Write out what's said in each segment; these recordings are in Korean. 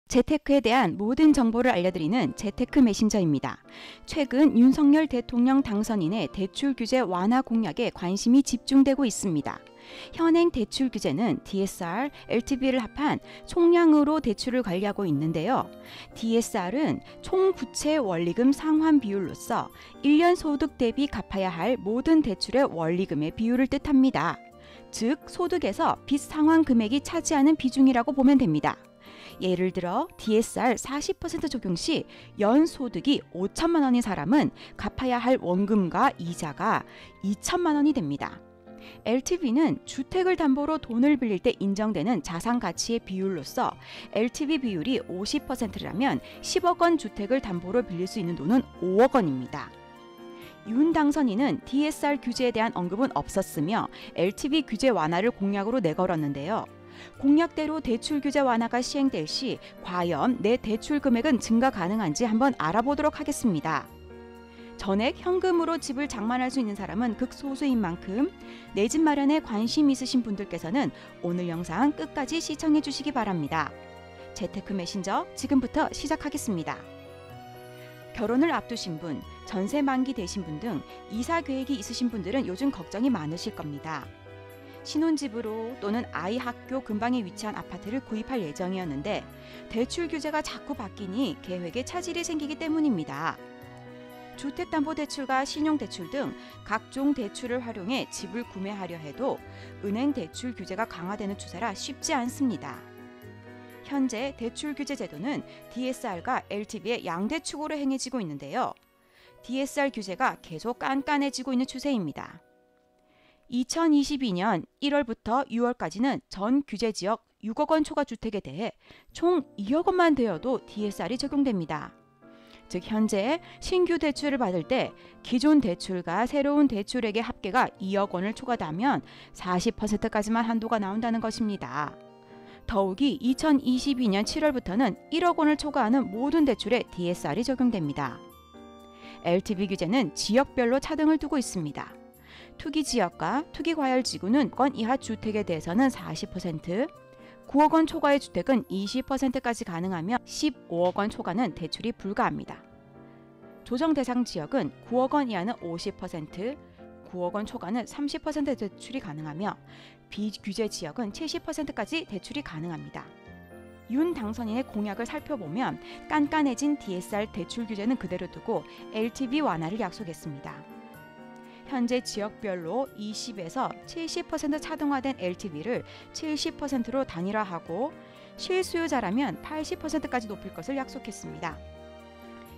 재테크에 대한 모든 정보를 알려드리는 재테크 메신저입니다. 최근 윤석열 대통령 당선인의 대출 규제 완화 공약에 관심이 집중되고 있습니다. 현행 대출 규제는 DSR, LTV를 합한 총량으로 대출을 관리하고 있는데요. DSR은 총 부채 원리금 상환 비율로서 1년 소득 대비 갚아야 할 모든 대출의 원리금의 비율을 뜻합니다. 즉, 소득에서 빚 상환 금액이 차지하는 비중이라고 보면 됩니다. 예를 들어 DSR 40% 적용 시 연소득이 5천만 원인 사람은 갚아야 할 원금과 이자가 2천만 원이 됩니다. LTV는 주택을 담보로 돈을 빌릴 때 인정되는 자산 가치의 비율로서 LTV 비율이 50%라면 10억 원 주택을 담보로 빌릴 수 있는 돈은 5억 원입니다. 윤 당선인은 DSR 규제에 대한 언급은 없었으며 LTV 규제 완화를 공약으로 내걸었는데요. 공약대로 대출 규제 완화가 시행될 시 과연 내 대출 금액은 증가 가능한지 한번 알아보도록 하겠습니다. 전액 현금으로 집을 장만할 수 있는 사람은 극소수인 만큼 내 집 마련에 관심 있으신 분들께서는 오늘 영상 끝까지 시청해 주시기 바랍니다. 재테크 메신저 지금부터 시작하겠습니다. 결혼을 앞두신 분, 전세 만기 되신 분 등 이사 계획이 있으신 분들은 요즘 걱정이 많으실 겁니다. 신혼집으로 또는 아이 학교 근방에 위치한 아파트를 구입할 예정이었는데 대출 규제가 자꾸 바뀌니 계획에 차질이 생기기 때문입니다. 주택담보대출과 신용대출 등 각종 대출을 활용해 집을 구매하려 해도 은행 대출 규제가 강화되는 추세라 쉽지 않습니다. 현재 대출 규제 제도는 DSR과 LTV의 양대축으로 행해지고 있는데요. DSR 규제가 계속 깐깐해지고 있는 추세입니다. 2022년 1월부터 6월까지는 전 규제 지역 6억 원 초과 주택에 대해 총 2억 원만 되어도 DSR이 적용됩니다. 즉 현재 신규 대출을 받을 때 기존 대출과 새로운 대출액의 합계가 2억 원을 초과하면 40%까지만 한도가 나온다는 것입니다. 더욱이 2022년 7월부터는 1억 원을 초과하는 모든 대출에 DSR이 적용됩니다. LTV 규제는 지역별로 차등을 두고 있습니다. 투기지역과 투기과열지구는 9억 원 이하 주택에 대해서는 40%, 9억 원 초과의 주택은 20%까지 가능하며 15억 원 초과는 대출이 불가합니다. 조정 대상 지역은 9억 원 이하는 50%, 9억 원 초과는 30% 대출이 가능하며 비규제 지역은 70%까지 대출이 가능합니다. 윤 당선인의 공약을 살펴보면 깐깐해진 DSR 대출 규제는 그대로 두고 LTV 완화를 약속했습니다. 현재 지역별로 20에서 70% 차등화된 LTV를 70%로 단일화하고 실수요자라면 80%까지 높일 것을 약속했습니다.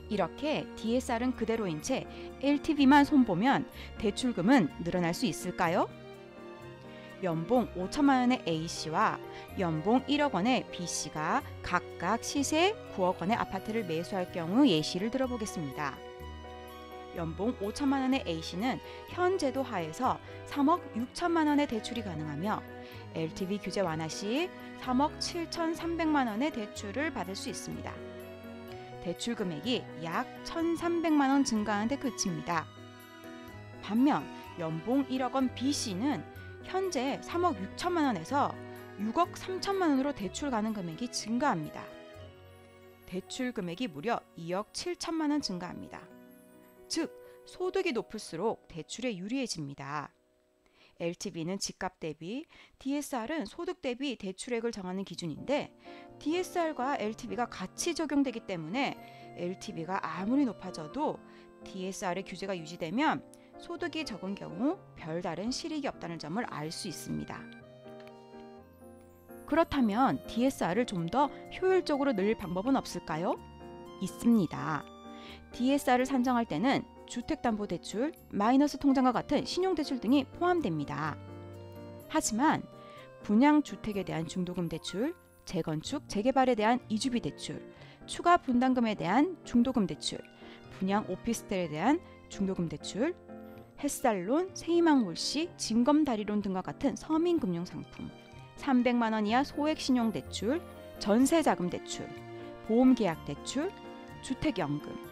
이렇게 DSR은 그대로인 채 LTV만 손보면 대출금은 늘어날 수 있을까요? 연봉 5천만 원의 A씨와 연봉 1억 원의 B씨가 각각 시세 9억 원의 아파트를 매수할 경우 예시를 들어보겠습니다. 연봉 5천만 원의 A씨는 현 제도 하에서 3억 6천만 원의 대출이 가능하며 LTV 규제 완화 시 3억 7,300만 원의 대출을 받을 수 있습니다. 대출 금액이 약 1,300만 원 증가하는 데 그칩니다. 반면 연봉 1억 원 B씨는 현재 3억 6천만 원에서 6억 3천만 원으로 대출 가능 금액이 증가합니다. 대출 금액이 무려 2억 7천만 원 증가합니다. 즉, 소득이 높을수록 대출에 유리해집니다. LTV는 집값 대비, DSR은 소득 대비 대출액을 정하는 기준인데 DSR과 LTV가 같이 적용되기 때문에 LTV가 아무리 높아져도 DSR의 규제가 유지되면 소득이 적은 경우 별다른 실익이 없다는 점을 알 수 있습니다. 그렇다면 DSR을 좀 더 효율적으로 늘릴 방법은 없을까요? 있습니다. DSR을 산정할 때는 주택담보대출, 마이너스 통장과 같은 신용대출 등이 포함됩니다. 하지만 분양주택에 대한 중도금 대출, 재건축, 재개발에 대한 이주비 대출, 추가 분담금에 대한 중도금 대출, 분양 오피스텔에 대한 중도금 대출, 햇살론, 세이망몰시, 진검다리론 등과 같은 서민금융상품, 300만 원 이하 소액 신용대출, 전세자금대출, 보험계약대출, 주택연금,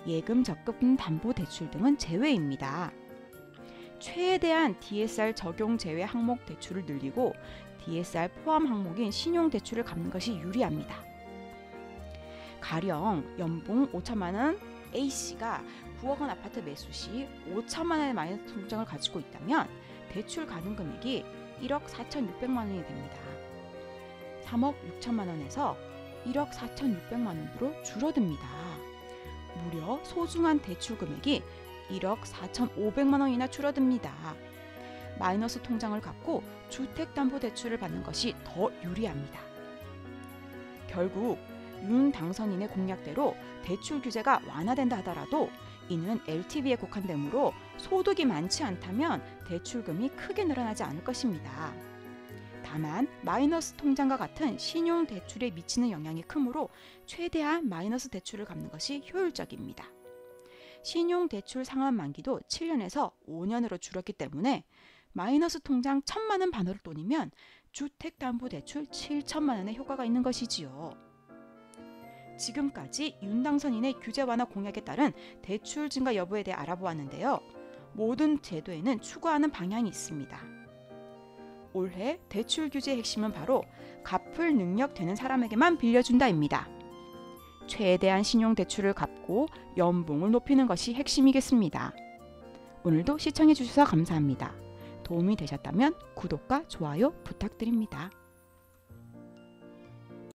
예금 적금 담보대출 등은 제외입니다. 최대한 DSR 적용 제외 항목 대출을 늘리고 DSR 포함 항목인 신용대출을 갚는 것이 유리합니다. 가령 연봉 5천만 원 A씨가 9억 원 아파트 매수 시 5천만 원의 마이너스 통장을 가지고 있다면 대출 가능 금액이 1억 4,600만 원이 됩니다. 3억 6천만 원에서 1억 4,600만 원으로 줄어듭니다. 무려 소중한 대출 금액이 1억 4,500만 원이나 줄어듭니다. 마이너스 통장을 갖고 주택담보대출을 받는 것이 더 유리합니다. 결국 윤 당선인의 공약대로 대출 규제가 완화된다 하더라도 이는 LTV에 국한되므로 소득이 많지 않다면 대출금이 크게 늘어나지 않을 것입니다. 다만 마이너스 통장과 같은 신용 대출에 미치는 영향이 크므로 최대한 마이너스 대출을 갚는 것이 효율적입니다. 신용 대출 상환 만기도 7년에서 5년으로 줄었기 때문에 마이너스 통장 1,000만 원 반월 돈이면 주택담보대출 7천만 원의 효과가 있는 것이지요. 지금까지 윤 당선인의 규제 완화 공약에 따른 대출 증가 여부에 대해 알아보았는데요. 모든 제도에는 추구하는 방향이 있습니다. 올해 대출 규제의 핵심은 바로 갚을 능력 되는 사람에게만 빌려준다입니다. 최대한 신용대출을 갚고 연봉을 높이는 것이 핵심이겠습니다. 오늘도 시청해 주셔서 감사합니다. 도움이 되셨다면 구독과 좋아요 부탁드립니다.